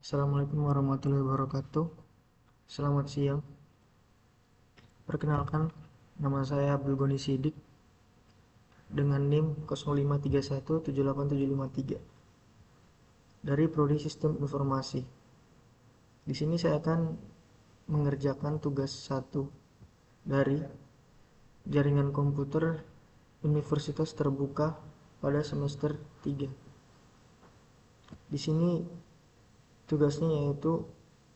Assalamualaikum warahmatullahi wabarakatuh. Selamat siang. Perkenalkan, nama saya Abdul Goni Sidik dengan NIM 053178753 dari Prodi Sistem Informasi. Di sini saya akan mengerjakan tugas 1 dari Jaringan Komputer Universitas Terbuka pada semester 3. Di sini tugasnya yaitu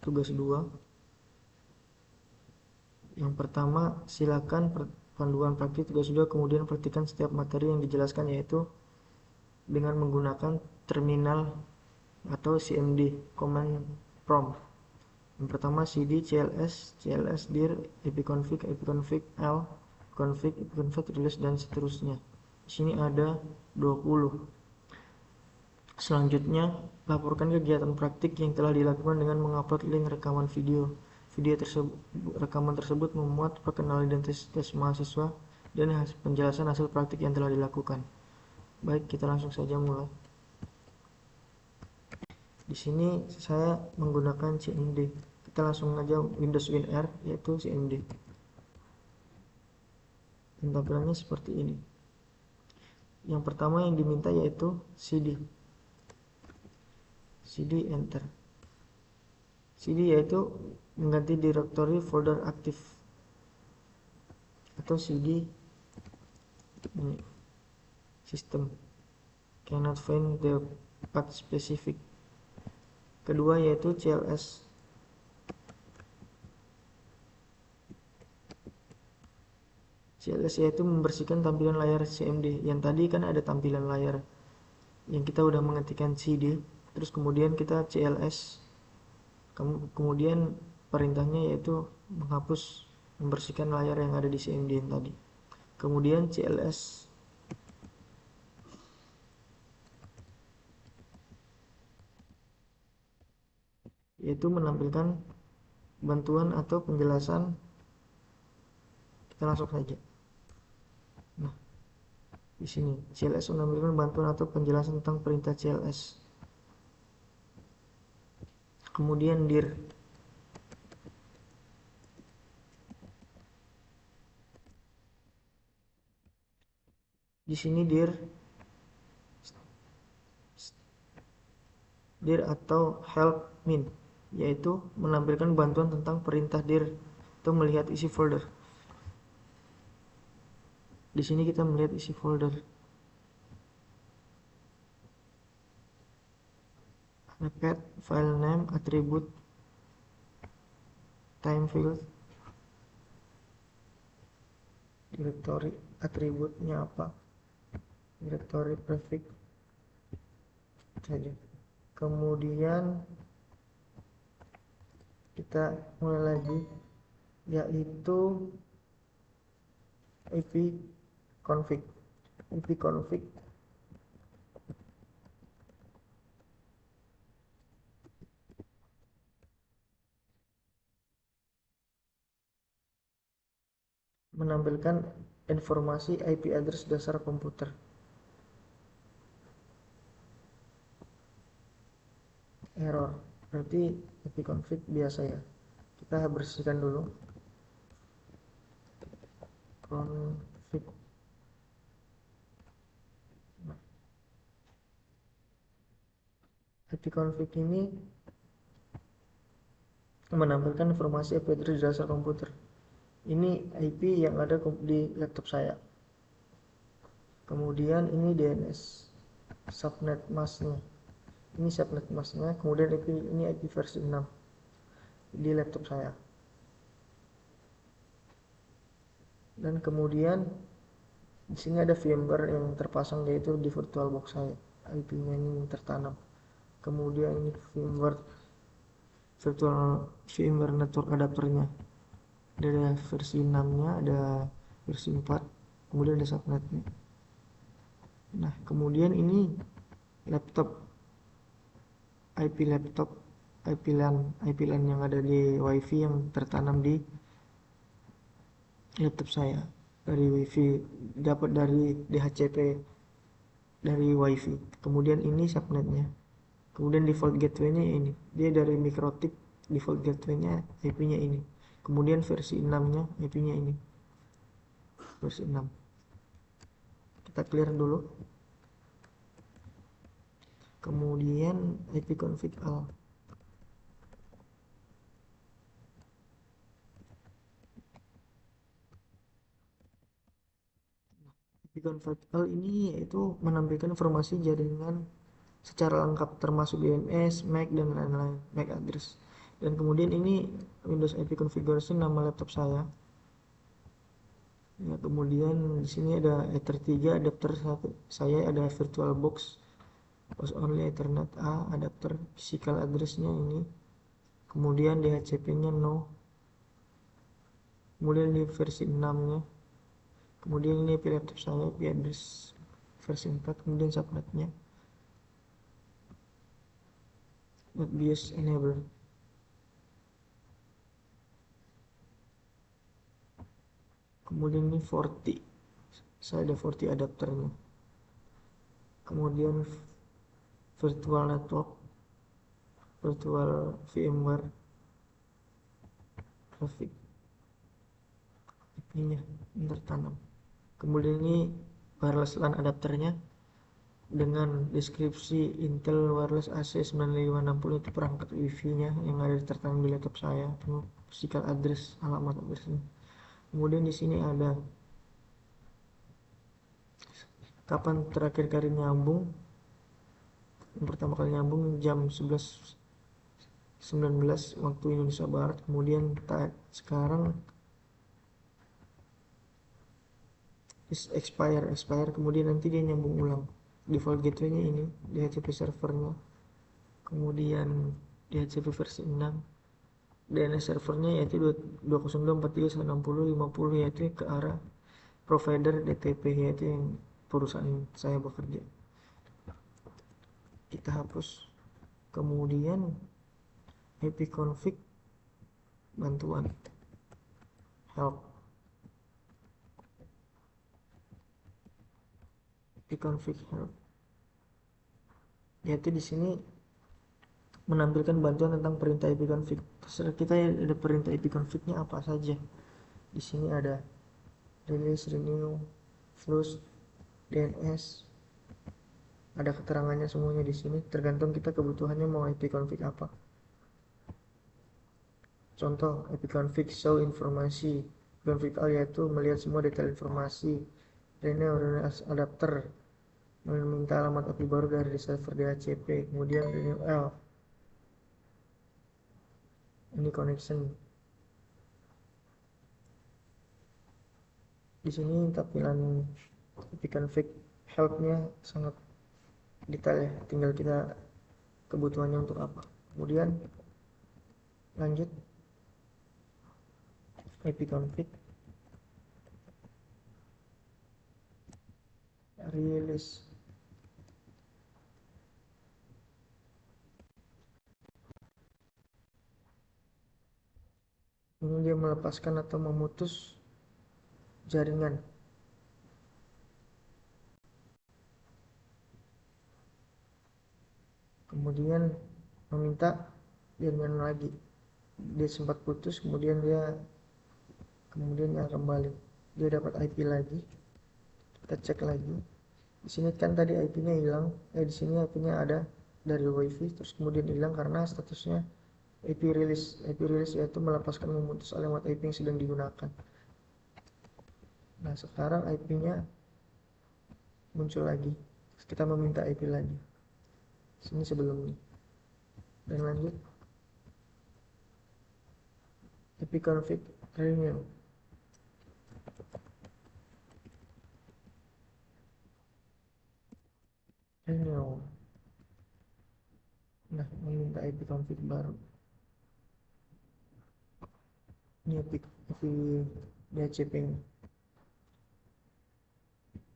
tugas 2. Yang pertama, silakan panduan praktik tugas 2, kemudian praktikkan setiap materi yang dijelaskan, yaitu dengan menggunakan terminal atau CMD, command prompt. Yang pertama cd cls dir ipconfig l config release dan seterusnya. Di sini ada 20. Selanjutnya, laporkan kegiatan praktik yang telah dilakukan dengan mengupload link rekaman video. Rekaman tersebut memuat perkenalan identitas mahasiswa dan penjelasan hasil praktik yang telah dilakukan. Baik, kita langsung saja mulai. Di sini saya menggunakan CMD. Kita langsung aja Windows WinR, yaitu CMD. Dan tampilannya seperti ini. Yang pertama yang diminta yaitu CD enter. CD yaitu mengganti directory folder aktif, atau CD ini system cannot find the path specific. Kedua yaitu CLS. CLS yaitu membersihkan tampilan layar CMD. Yang tadi kan ada tampilan layar yang kita udah mengetikkan CD, terus kemudian kita CLS, kemudian perintahnya yaitu menghapus, membersihkan layar yang ada di CMD yang tadi. Kemudian CLS yaitu menampilkan bantuan atau penjelasan. Kita langsung saja. Nah, di sini CLS menampilkan bantuan atau penjelasan tentang perintah CLS. Kemudian dir. Di sini dir atau help min, yaitu menampilkan bantuan tentang perintah dir atau melihat isi folder. Di sini kita melihat isi folder. Ada path, file name, attribute, time field, directory, atributnya apa, directory prefix saja. Kemudian kita mulai lagi, yaitu ipconfig. ipconfig menampilkan informasi IP address dasar komputer. Error, berarti ipconfig biasa ya. Kita bersihkan dulu. Config. ipconfig ini menampilkan informasi IP address dasar komputer. Ini IP yang ada di laptop saya. Kemudian ini DNS, subnet masknya. Ini subnet masknya. Kemudian ini IP versi 6 di laptop saya. Dan kemudian di sini ada VMware yang terpasang, yaitu di VirtualBox saya. IP-nya ini tertanam. Kemudian ini VMware network adapternya. Ada versi 6-nya, ada versi 4, kemudian ada subnetnya. Nah, kemudian ini laptop, IP laptop, IP LAN yang ada di WiFi yang tertanam di laptop saya. Dari WiFi, dapat dari DHCP dari WiFi. Kemudian ini subnetnya. Kemudian default gateway-nya ini, dia dari MikroTik, default gateway-nya IP-nya ini. Kemudian versi 6-nya IP-nya ini, versi 6. Kita clear dulu. Kemudian ipconfig al. Ipconfig al ini yaitu menampilkan informasi jaringan secara lengkap termasuk DNS, MAC dan lain-lain, MAC address. Dan kemudian ini Windows IP configuration nama laptop saya. Ya, kemudian di sini ada Ether 3 adapter saya ada VirtualBox host only Ethernet A adapter physical address-nya ini. Kemudian DHCP-nya no. Kemudian ini versi 6-nya. Kemudian ini IP laptop saya IP address versi 4, kemudian subnetnya NetBIOS enable. Kemudian ini 40, saya ada 40 adapternya. Kemudian virtual network, virtual VMware, grafik IP-nya tertanam. Kemudian ini wireless LAN adapternya dengan deskripsi Intel Wireless AC 9560, itu perangkat Wi-Fi-nya yang ada tertanam di laptop saya. Itu physical address, alamat addressnya. Kemudian di sini ada kapan terakhir kali nyambung. Yang pertama kali nyambung jam 11.19 waktu Indonesia Barat. Kemudian sekarang expire, kemudian nanti dia nyambung ulang. Default gateway-nya ini DHCP servernya, kemudian DHCP versi 6, DNS servernya yaitu 202.43.160.50, yaitu ke arah provider DTP, yaitu yang perusahaan saya bekerja. Kita hapus. Kemudian ipconfig bantuan help, ipconfig help, yaitu di sini menampilkan bantuan tentang perintah ipconfig. Terserah kita ada perintah ipconfig-nya apa saja. Di sini ada release, renew, flush, DNS, ada keterangannya semuanya di sini. Tergantung kita kebutuhannya mau ipconfig apa. Contoh ipconfig show informasi, ipconfig al yaitu melihat semua detail informasi. Renew adapter meminta alamat API baru dari server DHCP. Kemudian renew L, ini connection. Di sini tampilan ipconfig help-nya sangat detail ya, tinggal kita kebutuhannya untuk apa. Kemudian lanjut ipconfig release. Ini dia melepaskan atau memutus jaringan. Kemudian meminta jaringan lagi. Dia sempat putus, kemudian dia kembali. Dia dapat IP lagi. Kita cek lagi. Di sini kan tadi IP-nya hilang. Di sini IP-nya ada dari WiFi, terus kemudian hilang karena statusnya IP release. IP release yaitu melepaskan memutus alamat IP yang sedang digunakan. Nah, sekarang IP-nya muncul lagi. Terus kita meminta IP lagi. Sini sebelumnya. Dan lanjut ipconfig renew. Nah, meminta ipconfig baru. Ini IP DHCP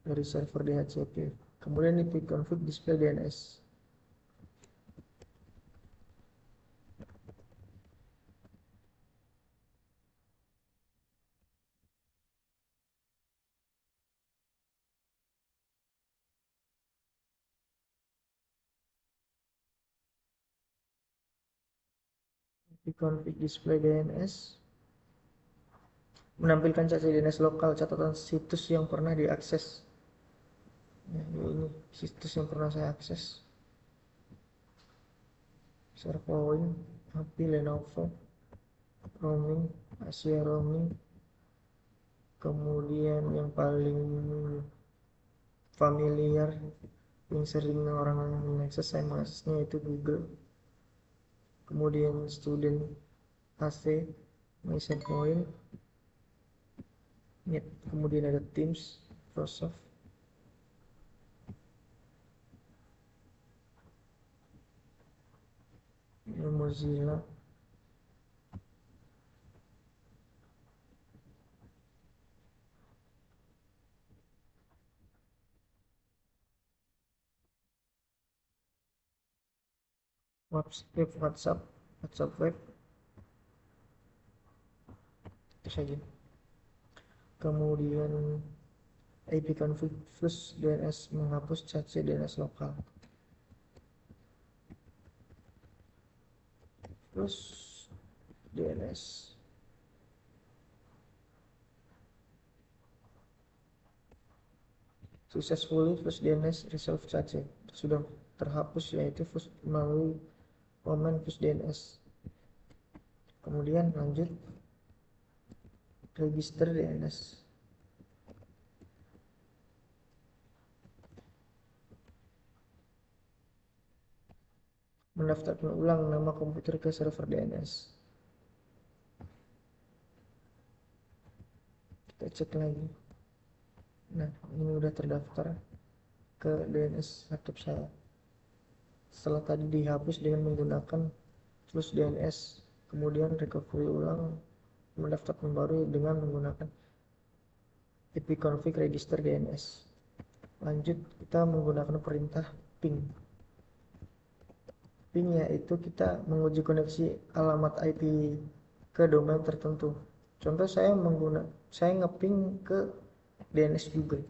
dari server DHCP. Kemudian ipconfig display DNS. ipconfig display DNS, menampilkan cache DNS lokal, catatan situs yang pernah diakses. Nah, ini situs yang pernah saya akses. SharePoint, HP, Lenovo, roaming, Asia roaming. Kemudian yang paling familiar, yang sering orang mengakses, saya mengaksesnya itu Google. Kemudian student AC, MySharePoint, kemudian ada Teams, Microsoft, Mozilla, WhatsApp, WhatsApp web, itu saja. Kemudian ipconfig plus DNS, menghapus cache DNS lokal. Plus DNS. Successfully plus DNS resolve cache. Sudah terhapus, yaitu melalui command plus DNS. Kemudian lanjut register DNS. Mendaftarkan ulang nama komputer ke server DNS. Kita cek lagi. Nah, ini udah terdaftar ke DNS laptop saya. Setelah tadi dihapus dengan menggunakan plus DNS, kemudian recovery ulang, mendaftarkan baru dengan menggunakan ipconfig register DNS. Lanjut, kita menggunakan perintah ping. Ping yaitu kita menguji koneksi alamat IP ke domain tertentu. Contoh saya ngeping ke DNS Google.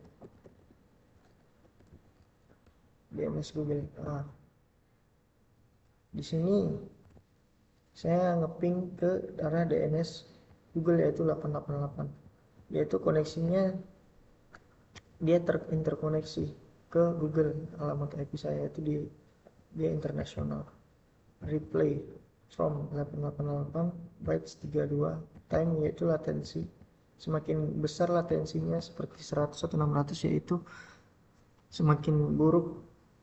DNS Google. Nah, di sini saya ngeping ke arah DNS Google yaitu 888. Yaitu koneksinya dia terinterkoneksi ke Google. Alamat IP saya itu dia internasional. Replay from 888 bytes 32 time yaitu latensi. Semakin besar latensinya seperti 100 atau 600 yaitu semakin buruk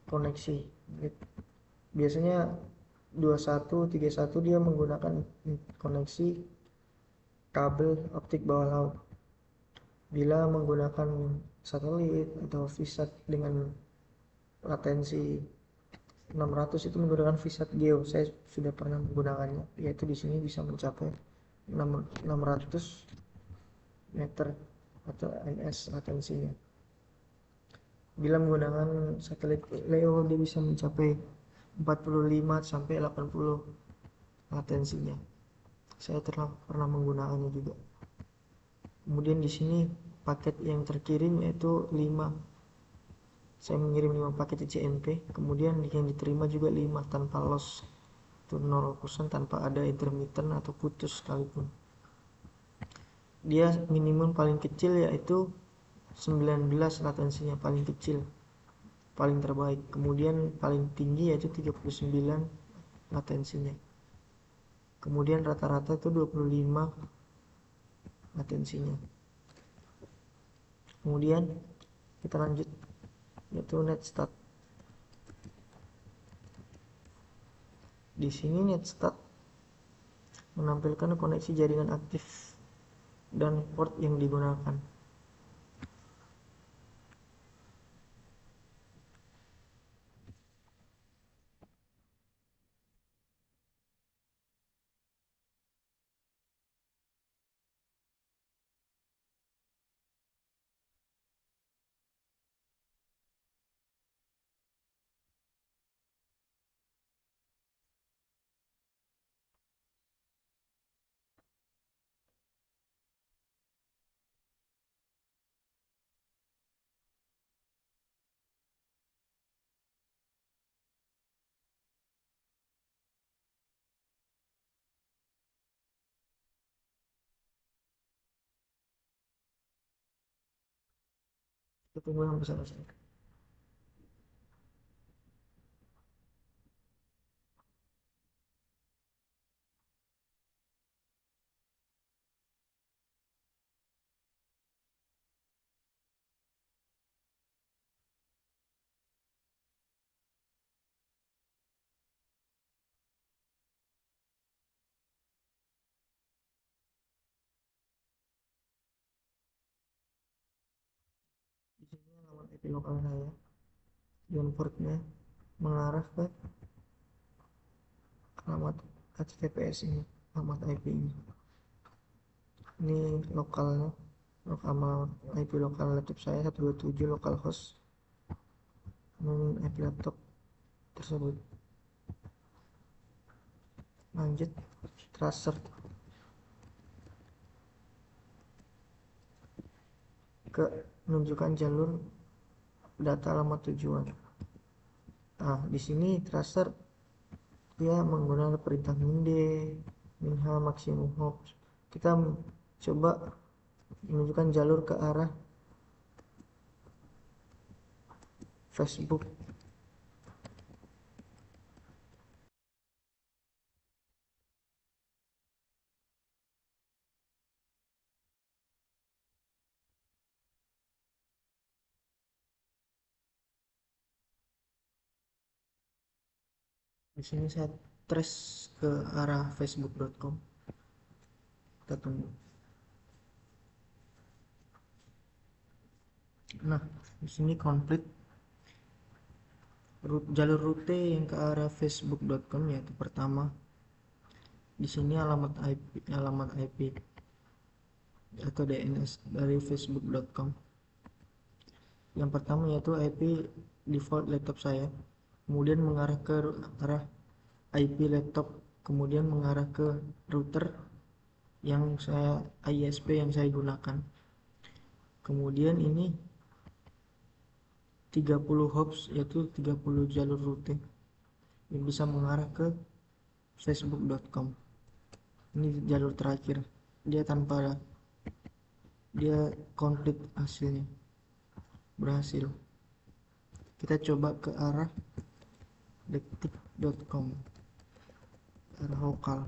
koneksi. Biasanya 2131 dia menggunakan koneksi kabel optik bawah laut. Bila menggunakan satelit atau VSAT dengan latensi 600 itu menggunakan VSAT Geo. Saya sudah pernah menggunakannya, yaitu di sini bisa mencapai 600 meter atau ms latensinya. Bila menggunakan satelit Leo dia bisa mencapai 45 sampai 80 latensinya. Saya pernah menggunakannya juga. Kemudian di sini paket yang terkirim yaitu 5. Saya mengirim 5 paket CMP, kemudian yang diterima juga 5 tanpa loss. Itu 0% tanpa ada intermittent atau putus sekalipun. Dia minimum paling kecil yaitu 19 latensinya, paling kecil, paling terbaik. Kemudian paling tinggi yaitu 39 latensinya. Kemudian rata-rata itu 25 latensinya. Kemudian kita lanjut yaitu netstat. Di sini netstat menampilkan koneksi jaringan aktif dan port yang digunakan. Kita tunggu sampai selesai. Di sini alamat IP lokal saya dan portnya mengarah ke alamat HTTPS ini, alamat IP ini. Ini lokalnya, alamat IP lokal laptop saya 127 localhost. Ini IP laptop tersebut. Lanjut tracer ke menunjukkan jalur data alamat tujuan. Nah, di sini tracer dia menggunakan perintah minde, minha, maksimum hops. Kita coba menunjukkan jalur ke arah Facebook. Di sini saya trace ke arah facebook.com. Kita tunggu. Nah, di sini komplit jalur rute yang ke arah facebook.com, yaitu pertama di sini alamat IP atau DNS dari facebook.com. Yang pertama yaitu IP default laptop saya, kemudian mengarah ke arah IP laptop, kemudian mengarah ke router yang ISP yang saya gunakan. Kemudian ini 30 hops, yaitu 30 jalur rute yang bisa mengarah ke facebook.com. Ini jalur terakhir, dia komplit hasilnya, berhasil. Kita coba ke arah detik.com, arah lokal.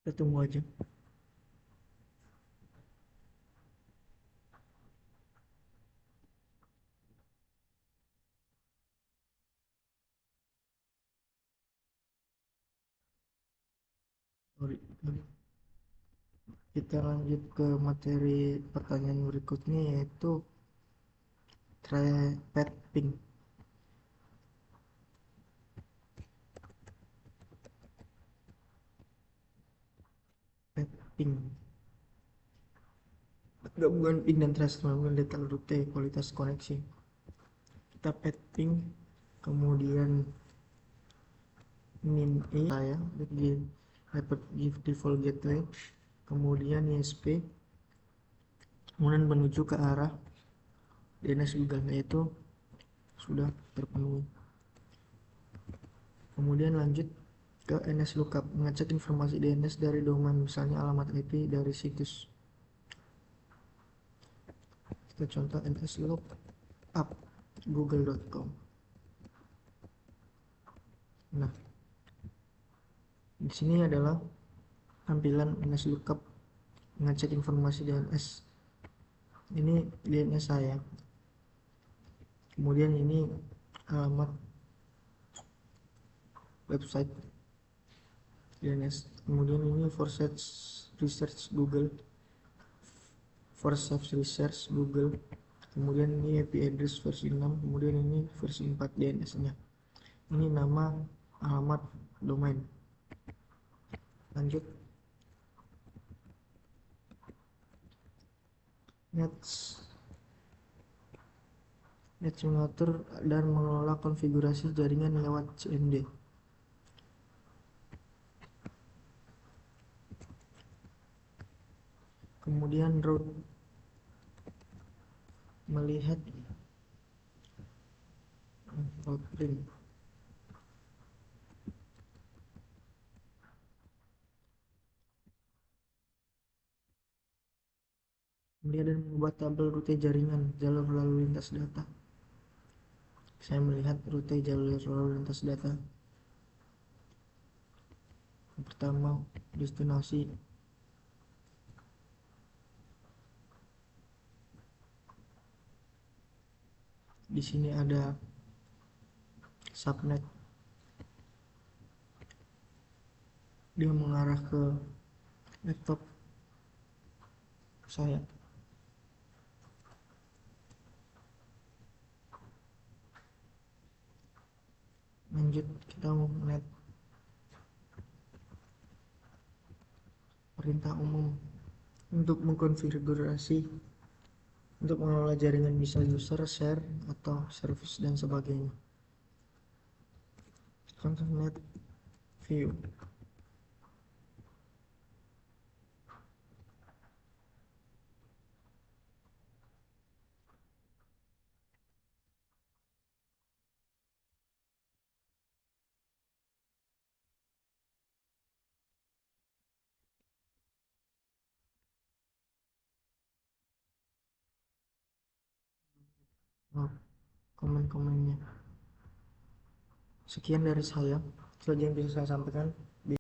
Kita tunggu aja. Kita lanjut ke materi pertanyaan berikutnya, yaitu pet ping. Pet ping gabungan ping dan tracer melakukan data rute kualitas koneksi. Kita pet ping, kemudian min ya di default gateway, kemudian ISP, kemudian menuju ke arah DNS Google, yaitu sudah terpenuhi. Kemudian lanjut ke NS lookup, mengecek informasi DNS dari domain, misalnya alamat IP dari situs. Kita contoh NS lookup google.com. Nah, di sini adalah tampilan NS lookup mengecek informasi DNS. Ini DNS saya. Kemudian ini alamat website DNS. Kemudian ini for search research Google, for search research Google. Kemudian ini IP address versi 6, kemudian ini versi 4 DNS nya. Ini nama alamat domain. Lanjut Nets mengatur dan mengelola konfigurasi jaringan lewat CMD. Kemudian route melihat print. Melihat dan mengubah tabel rute jaringan jalur lalu lintas data. Saya melihat rute jalur lalu lintas data. Yang pertama, destinasi. Di sini ada subnet. Dia mengarah ke laptop saya. Lanjut, kita mau melihat perintah umum untuk mengkonfigurasi untuk mengelola jaringan, bisa user, share, atau service dan sebagainya. Net view. Oh, komen-komennya. Sekian dari saya, itu saja yang bisa saya sampaikan.